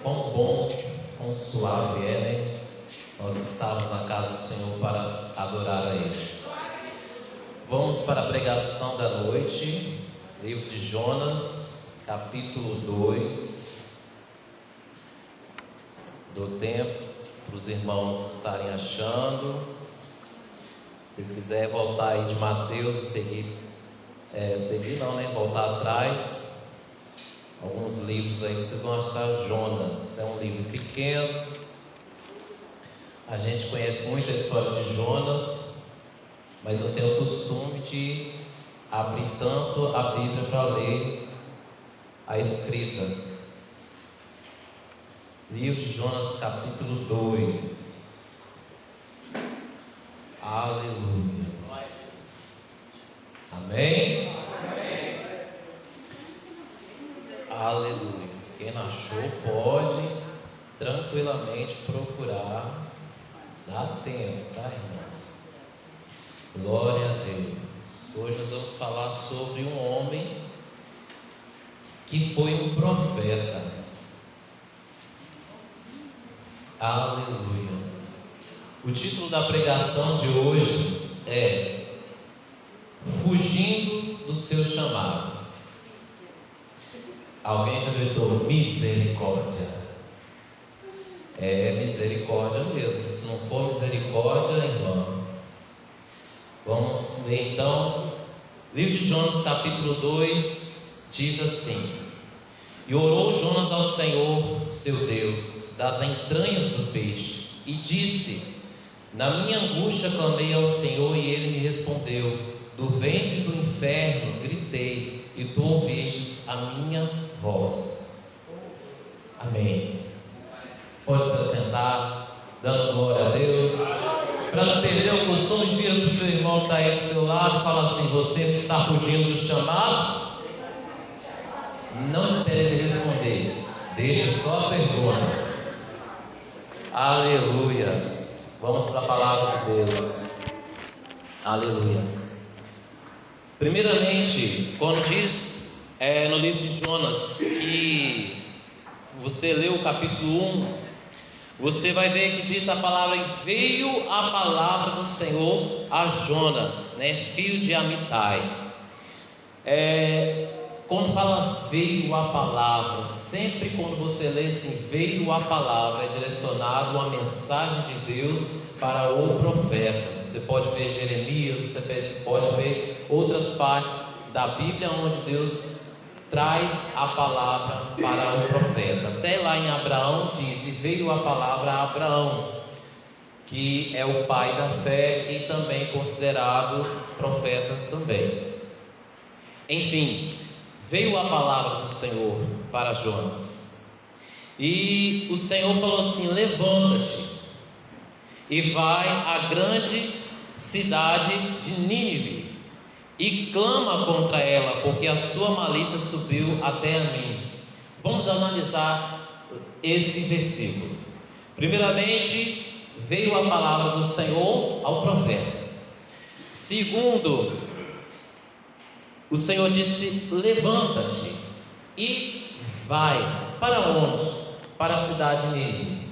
Quão bom, quão suave é, né? Nós estamos na casa do Senhor para adorar a Ele. Vamos para a pregação da noite, livro de Jonas, capítulo 2. Do tempo para os irmãos estarem achando. Se vocês quiserem voltar aí de Mateus e seguir não, né? Voltar atrás. Alguns livros aí vocês vão achar Jonas. É um livro pequeno. A gente conhece muito a história de Jonas, mas eu tenho o costume de abrir tanto a Bíblia para ler a escrita. Livro de Jonas, capítulo 2. Aleluia. Amém? Amém. Aleluia. Quem não achou pode tranquilamente procurar. Dá tempo, tá, irmãos? Glória a Deus. Hoje nós vamos falar sobre um homem que foi um profeta. Aleluia. O título da pregação de hoje é Fugindo do seu chamado. Alguém já gritou misericórdia? É misericórdia mesmo. Se não for misericórdia, irmão. Vamos ler então. Livro de Jonas, capítulo 2, diz assim: E orou Jonas ao Senhor, seu Deus, das entranhas do peixe, e disse: Na minha angústia clamei ao Senhor, e Ele me respondeu. Do ventre do inferno gritei, e tu ouvistes a minha voz. Amém. Pode se assentar, dando glória a Deus. Para não perder o costume, vira para o seu irmão que está aí do seu lado e fala assim: você está fugindo do chamado? Não espere ele responder, deixe só a pergunta. Aleluia. Vamos para a palavra de Deus. Aleluia. Primeiramente, quando diz no livro de Jonas que você leu o capítulo 1, você vai ver que diz a palavra: e veio a palavra do Senhor a Jonas, filho de Amitai. Quando fala veio a palavra, sempre quando você lê assim, veio a palavra, é direcionado uma mensagem de Deus para o profeta. Você pode ver Jeremias, você pode ver outras partes da Bíblia onde Deus traz a palavra para o profeta. Até lá em Abraão diz: e veio a palavra a Abraão, que é o pai da fé e também considerado profeta também. Enfim, veio a palavra do Senhor para Jonas, e o Senhor falou assim: levanta-te e vai à grande cidade de Nínive e clama contra ela, porque a sua malícia subiu até a mim. Vamos analisar esse versículo. Primeiramente, veio a palavra do Senhor ao profeta. Segundo, o Senhor disse: levanta-te e vai. Para onde? Para a cidade de Nínive.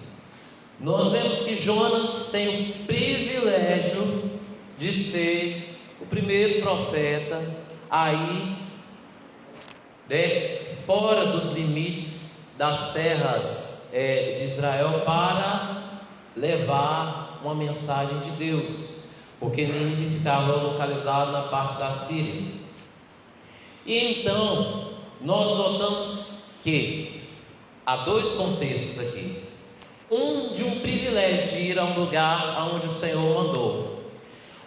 Nós vemos que Jonas tem o privilégio de ser o primeiro profeta aí, fora dos limites das terras de Israel, para levar uma mensagem de Deus, porque Nínive ficava localizado na parte da Síria. E então nós notamos que há dois contextos aqui: um de um privilégio de ir a um lugar aonde o Senhor mandou.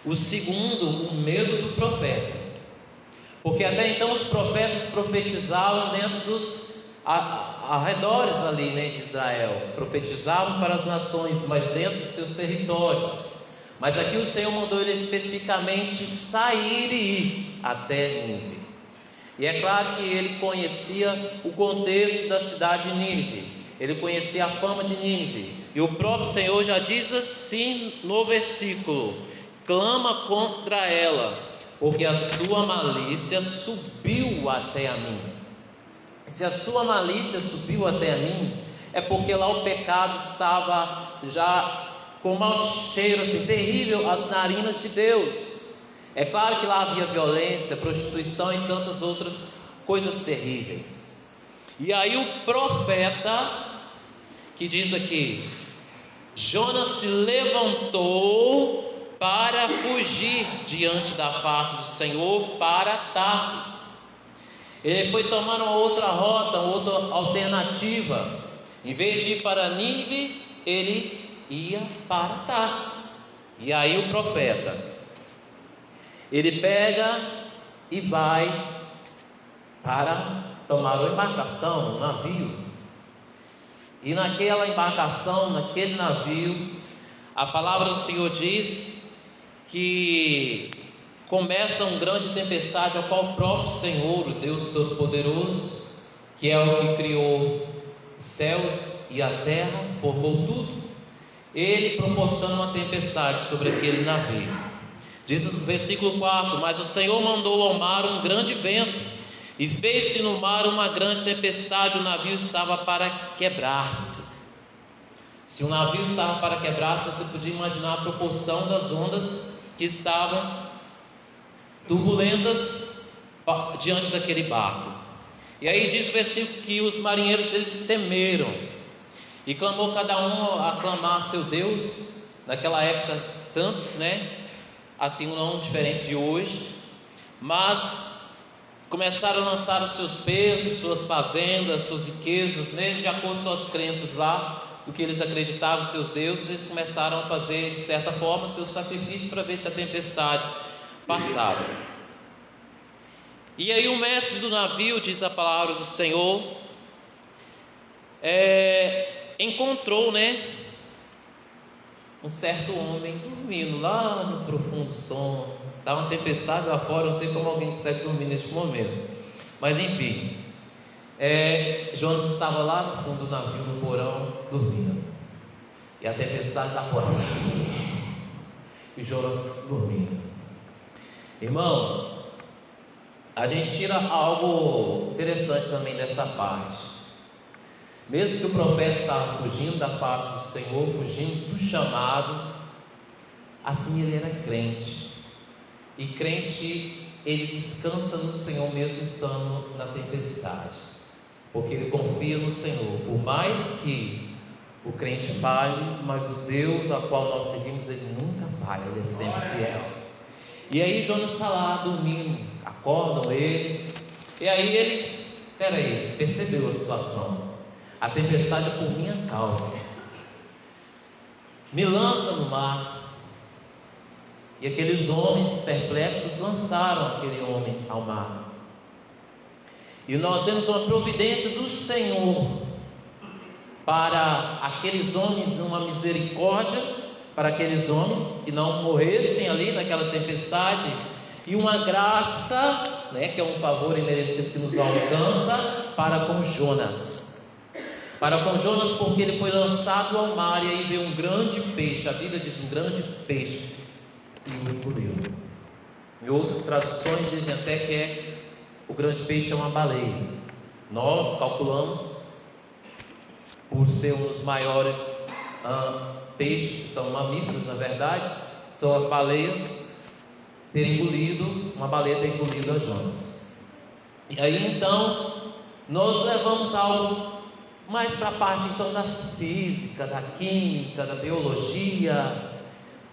O segundo, o medo do profeta, porque até então os profetas profetizavam dentro dos arredores ali, de Israel, profetizavam para as nações, mas dentro dos seus territórios. Mas aqui o Senhor mandou ele especificamente sair e ir até Nínive. E é claro que ele conhecia o contexto da cidade de Nínive, ele conhecia a fama de Nínive, e o próprio Senhor já diz assim no versículo: clama contra ela, porque a sua malícia subiu até a mim. Se a sua malícia subiu até a mim, é porque lá o pecado estava já com um mau cheiro assim, terrível às narinas de Deus. É claro que lá havia violência, prostituição e tantas outras coisas terríveis. E aí o profeta, que diz aqui, Jonas se levantou para fugir diante da face do Senhor para Tarsis. Ele foi tomar uma outra rota, outra alternativa. Em vez de ir para Nínive, ele ia para Tarsis. E aí o profeta, ele pega e vai para tomar uma embarcação, um navio. E naquela embarcação, naquele navio, a palavra do Senhor diz que começa uma grande tempestade, ao qual o próprio Senhor, o Deus Todo-Poderoso, que é o que criou os céus e a terra, formou tudo, ele proporciona uma tempestade sobre aquele navio. Diz no versículo 4: mas o Senhor mandou ao mar um grande vento, e fez-se no mar uma grande tempestade, o navio estava para quebrar-se. Se o navio estava para quebrar-se, você podia imaginar a proporção das ondas que estavam turbulentas diante daquele barco. E aí diz o versículo que os marinheiros, eles temeram, e clamou cada um a clamar a seu Deus. Naquela época, tantos, assim não diferente de hoje, mas começaram a lançar os seus pesos, suas fazendas, suas riquezas, de acordo com suas crenças lá, o que eles acreditavam, seus deuses. Eles começaram a fazer, de certa forma, seus sacrifícios para ver se a tempestade passava. E aí o mestre do navio, diz a palavra do Senhor, encontrou, um certo homem dormindo lá no profundo sono. Está uma tempestade lá fora, não sei como alguém consegue dormir neste momento, mas enfim, Jonas estava lá no fundo do navio, no porão, dormindo, e a tempestade lá fora, e Jonas dormindo. Irmãos, a gente tira algo interessante também dessa parte. Mesmo que o profeta estava fugindo da face do Senhor, fugindo do chamado, assim ele era crente. E crente, ele descansa no Senhor mesmo estando na tempestade, porque ele confia no Senhor. Por mais que o crente falhe, mas o Deus a qual nós seguimos, ele nunca falha, ele é sempre fiel. E aí Jonas está lá dormindo, acordam ele, e aí ele, percebeu a situação. A tempestade é por minha causa, me lança no mar. E aqueles homens perplexos lançaram aquele homem ao mar. E nós vemos uma providência do Senhor para aqueles homens, uma misericórdia para aqueles homens que não morressem ali naquela tempestade, e uma graça, que é um favor imerecido que nos alcança para com Jonas. Para com Jonas, porque ele foi lançado ao mar, e aí veio um grande peixe. A Bíblia diz um grande peixe, e o engoliu. Em outras traduções dizem até que o grande peixe é uma baleia. Nós calculamos, por ser um dos maiores peixes, que são mamíferos na verdade, são as baleias, uma baleia ter engolido a Jonas. E aí então nós levamos algo mais para a parte então da física, da química, da biologia,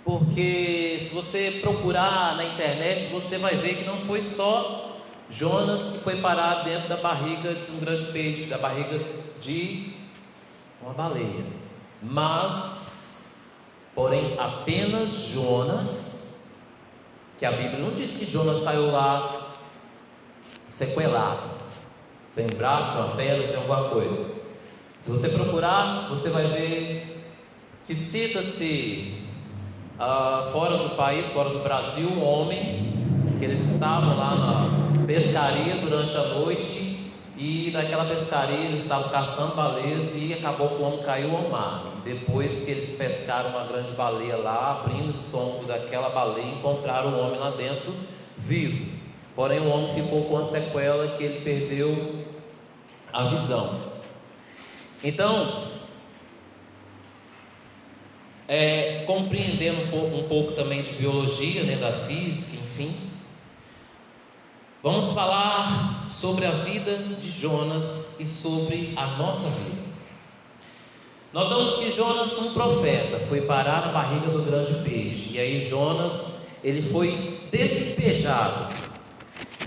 porque se você procurar na internet, você vai ver que não foi só Jonas que foi parar dentro da barriga de um grande peixe, da barriga de uma baleia, mas, porém, apenas Jonas, que a Bíblia não diz que Jonas saiu lá sequelado, sem braço, uma perna, sem alguma coisa. Se você procurar, você vai ver que cita-se fora do país, fora do Brasil, um homem que eles estavam lá na pescaria durante a noite, e naquela pescaria eles estavam caçando baleias, e acabou que o homem caiu ao mar. E depois que eles pescaram uma grande baleia lá, abrindo o estômago daquela baleia, encontraram o homem lá dentro vivo. Porém o homem ficou com a sequela que ele perdeu a visão. Então, compreendendo um pouco também de biologia, né, da física, enfim, vamos falar sobre a vida de Jonas e sobre a nossa vida. Notamos que Jonas, um profeta, foi parar na barriga do grande peixe. E aí Jonas, ele foi despejado.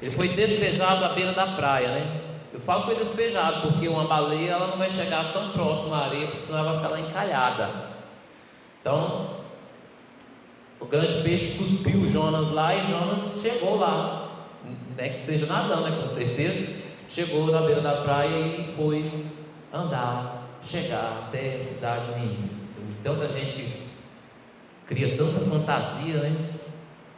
Ele foi despejado à beira da praia, né? Eu falo que foi despejado porque uma baleia, ela não vai chegar tão próximo à areia, porque senão ela vai ficar lá encalhada. Então, o grande peixe cuspiu Jonas lá e Jonas chegou lá, né, que seja nadando, né, com certeza. Chegou na beira da praia e foi andar, chegar até a cidade de Nínive. Tanta gente cria tanta fantasia, né?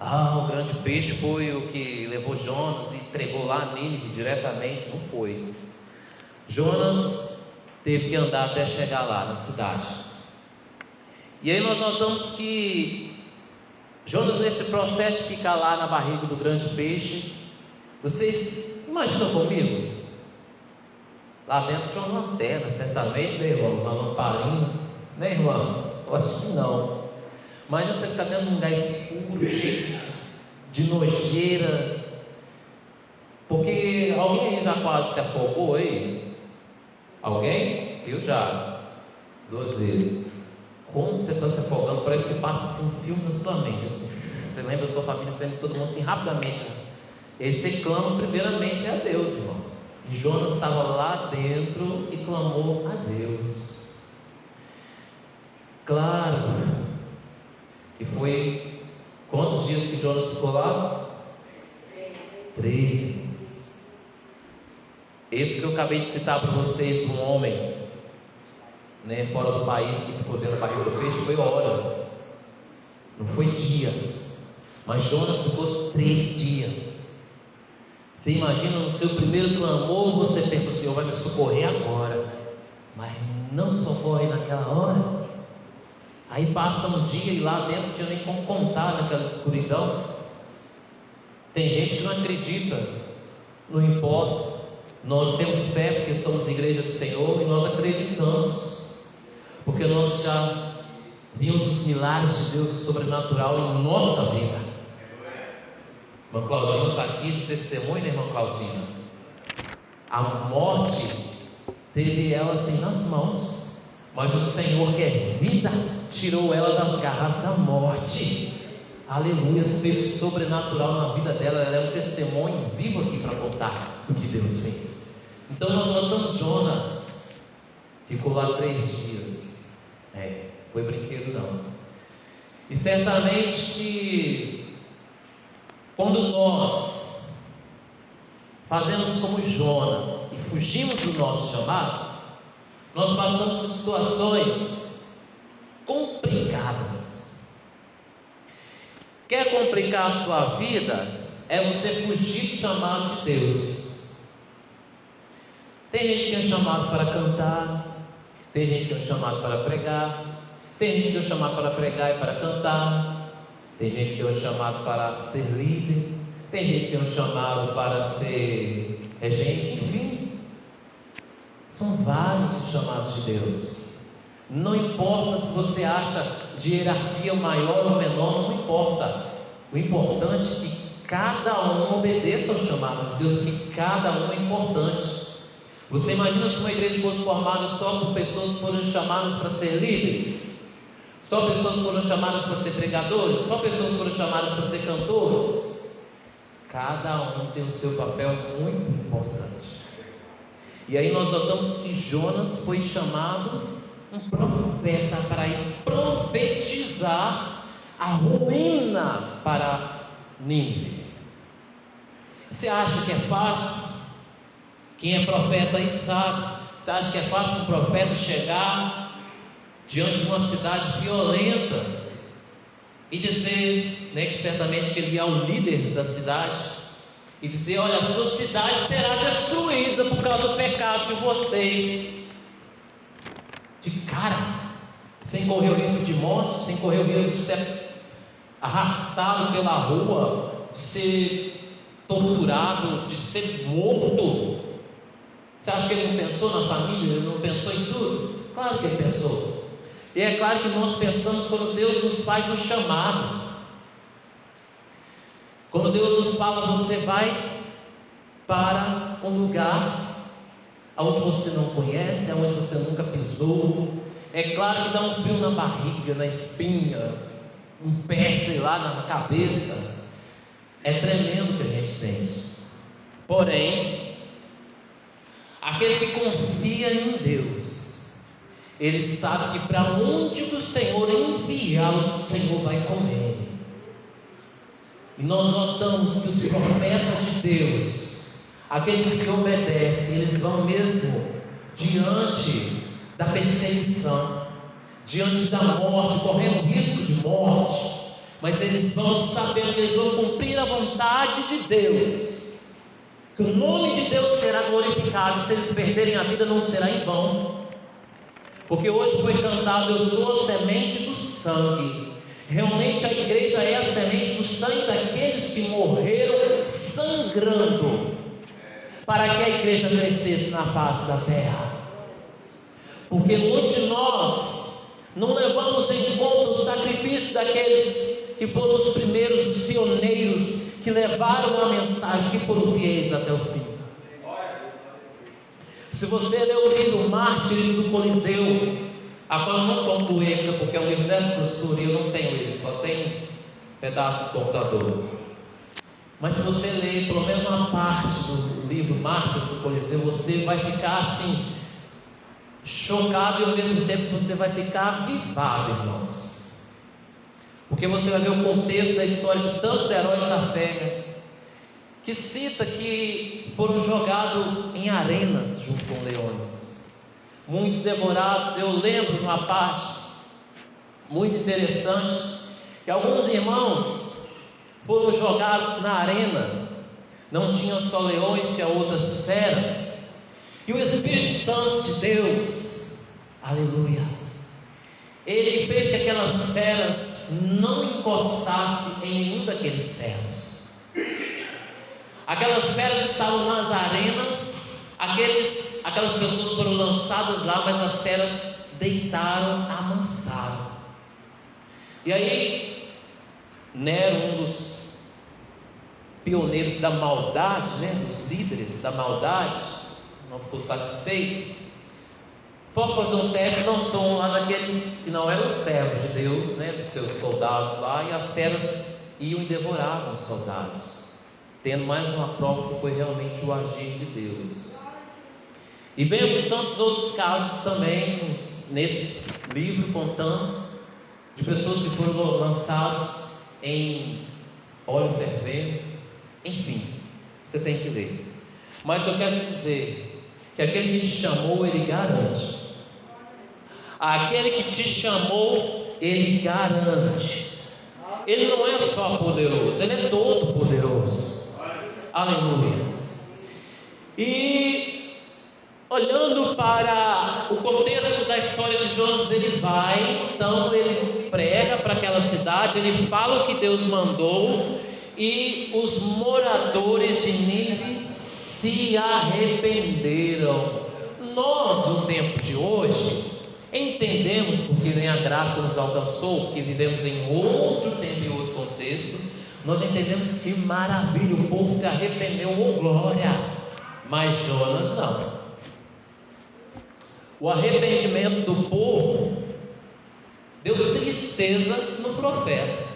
O grande peixe foi o que levou Jonas e entregou lá a Nínive diretamente. Não foi. Jonas teve que andar até chegar lá na cidade. E aí nós notamos que Jonas, nesse processo de ficar lá na barriga do grande peixe, vocês imaginam comigo? Lá dentro tinha uma lanterna, certamente, né, irmãos? Uma lamparina, né, irmão? Eu acho que não. Imagina você ficar dentro de um lugar escuro, cheio de nojeira. Porque alguém aí já quase se afogou aí? Alguém? Eu já. 2 vezes. Como você está se afogando, parece que passa assim, um filme na sua mente. Assim. Você lembra da sua família, você lembra de todo mundo assim, rapidamente. E aí você clama primeiramente a Deus, irmãos. E Jonas estava lá dentro e clamou a Deus. Claro que foi... Quantos dias que Jonas ficou lá? 3. Esse que eu acabei de citar para vocês, de um homem, né, fora do país, que ficou dentro da barriga do peixe, foi horas, não foi dias. Mas Jonas ficou 3 dias. Você imagina, no seu primeiro clamor, você pensa: o Senhor vai me socorrer agora, mas não socorre naquela hora. Aí passa um dia e lá dentro não tinha nem como contar naquela escuridão. Tem gente que não acredita, não importa. Nós temos fé porque somos igreja do Senhor e nós acreditamos, porque nós já vimos os milagres de Deus sobrenatural em nossa vida. Irmã Claudina está aqui de testemunho, né, irmã Claudina? A morte teve ela assim nas mãos, mas o Senhor, que é vida, tirou ela das garras da morte. Aleluia, fez sobrenatural na vida dela. Ela é um testemunho vivo aqui para contar o que Deus fez. Então nós notamos Jonas, ficou lá 3 dias. Foi brinquedo não. E certamente que quando nós fazemos como Jonas e fugimos do nosso chamado, nós passamos por situações complicadas. Quer complicar a sua vida? É você fugir do chamado de Deus. Tem gente que é chamado para cantar, tem gente que é chamado para pregar, tem gente que é chamado para pregar e para cantar, tem gente que é chamado para ser líder, tem gente que é chamado para ser regente, enfim, são vários os chamados de Deus. Não importa se você acha de hierarquia maior ou menor, não importa. O importante é que cada um obedeça aos chamados de Deus, porque cada um é importante. Você imagina se uma igreja fosse formada só por pessoas que foram chamadas para ser líderes, só pessoas que foram chamadas para ser pregadores, só pessoas que foram chamadas para ser cantores? Cada um tem o seu papel muito importante. E aí nós notamos que Jonas foi chamado um profeta para ir profetizar a ruína para Nínive. Você acha que é fácil? Quem é profeta aí sabe. Você acha que é fácil um profeta chegar diante de uma cidade violenta e dizer, né, que certamente que ele é o líder da cidade, e dizer: olha, a sua cidade será destruída por causa do pecado de vocês? De cara, sem correr o risco de morte, sem correr o risco de ser arrastado pela rua, de ser torturado, de ser morto. Você acha que ele não pensou na família? Ele não pensou em tudo? Claro que ele pensou. E é claro que nós pensamos quando Deus nos faz um chamado. Quando Deus nos fala, você vai para um lugar onde você não conhece, onde você nunca pisou. É claro que dá um frio na barriga, na espinha, um pé, sei lá, na cabeça. É tremendo o que a gente sente. Porém, aquele que confia em Deus, ele sabe que para onde o Senhor enviar, o Senhor vai com ele. E nós notamos que os profetas de Deus, aqueles que obedecem, eles vão mesmo diante da perseguição, diante da morte, correndo risco de morte, mas eles vão sabendo que eles vão cumprir a vontade de Deus, que o nome de Deus será glorificado. Se eles perderem a vida, não será em vão, porque hoje foi cantado: eu sou a semente do sangue. Realmente a igreja é a semente do sangue daqueles que morreram sangrando, para que a igreja crescesse na face da terra. Porque muitos de nós não levamos em conta o sacrifício daqueles que foram os primeiros, os pioneiros, que levaram a mensagem, que foram fiéis até o fim. Se você ler o livro Mártires do Coliseu, a qual eu não concluí ainda, porque é um livro dessa grossura e eu não tenho ele, só tenho um pedaço do computador. Mas se você ler pelo menos uma parte do livro Mártires do Coliseu, você vai ficar assim, chocado, e ao mesmo tempo você vai ficar avivado, irmãos, porque você vai ver o contexto da história de tantos heróis da fé, que cita que foram jogados em arenas junto com leões, muitos devorados. Eu lembro de uma parte muito interessante, que alguns irmãos foram jogados na arena, não tinham só leões, tinha outras feras, e o Espírito Santo de Deus, aleluias, ele fez que aquelas feras não encostassem em nenhum daqueles servos. Aquelas feras estavam nas arenas, aquelas pessoas foram lançadas lá, mas as feras deitaram, amansaram. E aí Nero, um dos pioneiros da maldade, dos líderes da maldade, não ficou satisfeito, foi fazer um teste, lançou um lá daqueles que não eram servos de Deus, dos seus soldados lá, e as feras iam e devoravam os soldados, tendo mais uma prova que foi realmente o agir de Deus. E vemos tantos outros casos também nesse livro, contando de pessoas que foram lançadas em óleo fervendo. Enfim, você tem que ler. Mas eu quero dizer que aquele que te chamou, ele garante. Aquele que te chamou, ele garante. Ele não é só poderoso, ele é todo poderoso. Aleluia. E olhando para o contexto da história de Jonas, ele vai, então ele prega para aquela cidade, ele fala o que Deus mandou, e os moradores de Nínive se arrependeram. Nós, no tempo de hoje, entendemos, porque nem a graça nos alcançou, porque vivemos em outro tempo e outro contexto, nós entendemos que maravilha, o povo se arrependeu, oh glória, mas Jonas não. O arrependimento do povo deu tristeza no profeta.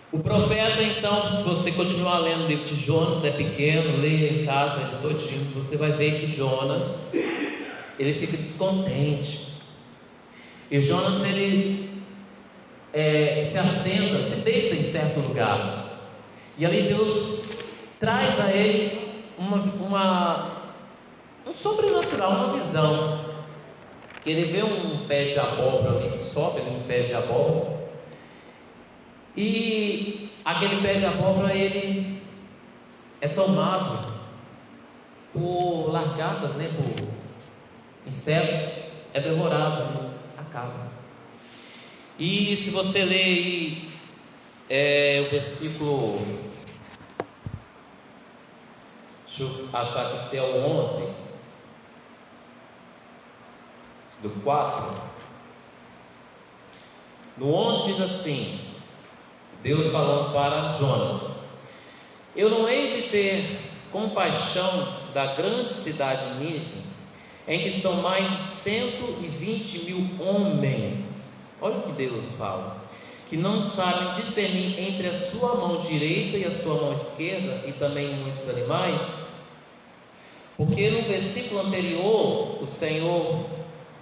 O profeta, então, se você continuar lendo o livro de Jonas, é pequeno, leia em casa ele todinho, você vai ver que Jonas, ele fica descontente. E Jonas, ele se assenta, se deita em certo lugar, e ali Deus traz a ele um sobrenatural, uma visão, que ele vê um pé de abóbora ali, que sobe um pé de abóbora, e aquele pé de abóbora, ele é tomado por largatas, por insetos, é devorado, acaba. E se você ler o versículo, deixa Deixa eu achar que esse é o 11, do 4. No 11 diz assim, Deus falando para Jonas: eu não hei de ter compaixão da grande cidade de Nínive, em que são mais de 120.000 homens. Olha o que Deus fala: que não sabem discernir entre a sua mão direita e a sua mão esquerda, e também muitos animais. Porque no versículo anterior, o Senhor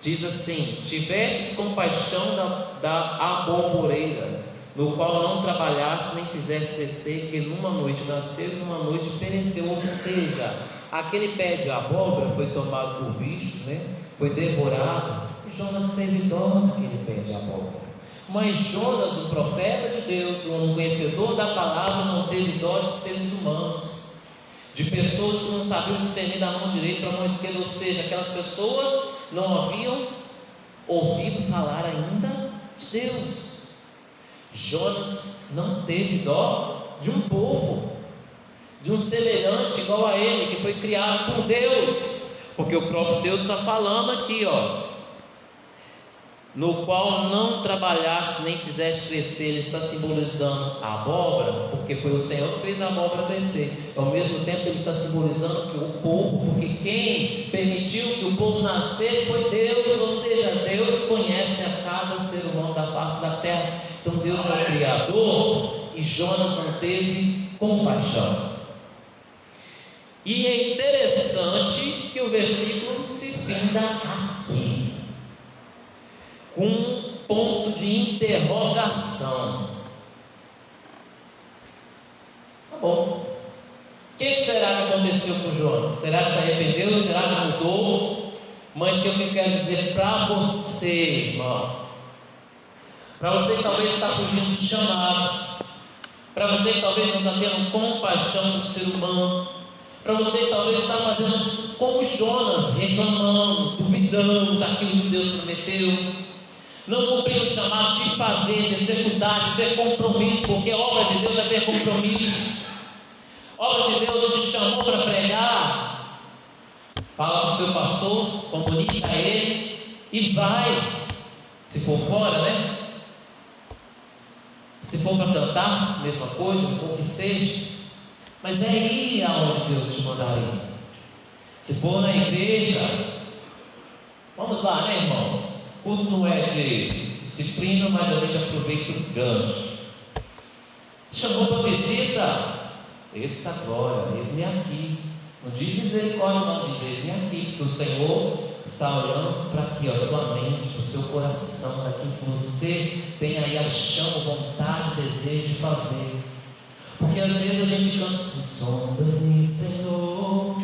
diz assim: tivestes compaixão da aboboreira, no qual não trabalhaste nem fizeste crescer, que numa noite nasceu e numa noite pereceu. Ou seja, aquele pé de abóbora foi tomado por bicho, foi devorado, e Jonas teve dó daquele pé de abóbora. Mas Jonas, o profeta de Deus, um conhecedor da palavra, não teve dó de seres humanos, de pessoas que não sabiam discernir da mão direita para a mão esquerda. Ou seja, aquelas pessoas não haviam ouvido falar ainda de Deus. Jonas não teve dó de um povo, de um semelhante igual a ele, que foi criado por Deus, porque o próprio Deus está falando aqui, no qual não trabalhaste nem fizeste crescer. Ele está simbolizando a abóbora, porque foi o Senhor que fez a abóbora crescer. Ao mesmo tempo ele está simbolizando que o povo, porque quem permitiu que o povo nascesse foi Deus. Ou seja, Deus conhece a cada ser humano da face da terra. Então Deus é o Criador, e Jonas não teve compaixão. E é interessante que o versículo se finda aqui, com um ponto de interrogação. Tá bom, o que será que aconteceu com Jonas? Será que se arrependeu? Será que mudou? Mas o que eu quero dizer para você, irmão, para você que talvez está fugindo do chamado, para você que talvez não está tendo compaixão do ser humano, para você que talvez está fazendo como Jonas, reclamando, duvidando daquilo que Deus prometeu, não cumprindo o chamado de fazer, de executar, de ter compromisso, porque a obra de Deus é ter compromisso. A obra de Deus te chamou para pregar, fala com o seu pastor, comunica a ele e vai. Se for fora, se for para cantar, mesma coisa, o que seja, mas é aí aonde Deus te mandaria. Se for na igreja, vamos lá, irmãos? Tudo não é de disciplina, mas a gente aproveita o gancho. Chamou para visita, eita glória, eis-me aqui. Não diz misericórdia, não, diz eis-me aqui, porque o Senhor está olhando para aqui, a sua mente, para o seu coração, para aquilo que você tem aí a chama, vontade, desejo de fazer. Porque às vezes a gente canta assim: sonda-me, Senhor,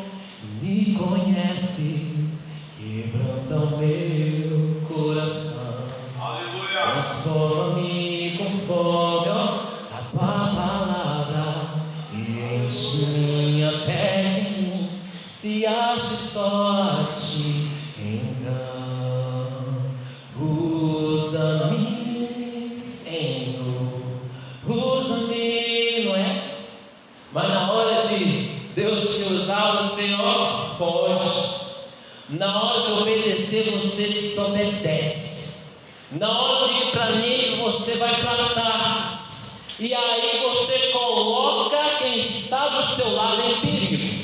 me conheces, quebranta o meu coração. Aleluia. Transforma-me conforme a tua palavra, e enche minha terra em mim, se ache só a ti. Então usa-me, Senhor, usa-me, não é? Mas na hora de Deus te usar, você foge. Na hora de obedecer, você desobedece. Na hora de ir para Nínive, você vai para Tarsis, e aí você coloca quem está do seu lado em perigo.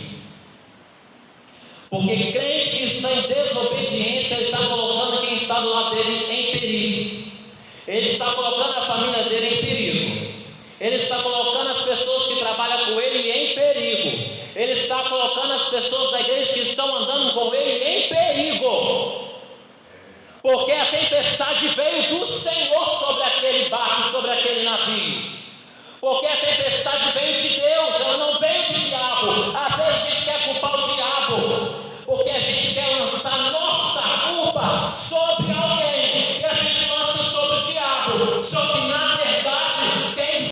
Porque crente que está em desobediência, ele está colocando quem está do lado dele em perigo. Ele está colocando a família dele em perigo. Ele está colocando as pessoas que trabalham com ele em perigo. Ele está colocando as pessoas da igreja que estão andando com ele em perigo. Porque a tempestade veio do Senhor sobre aquele barco, sobre aquele navio. Porque a tempestade veio de Deus, ela não veio do diabo. A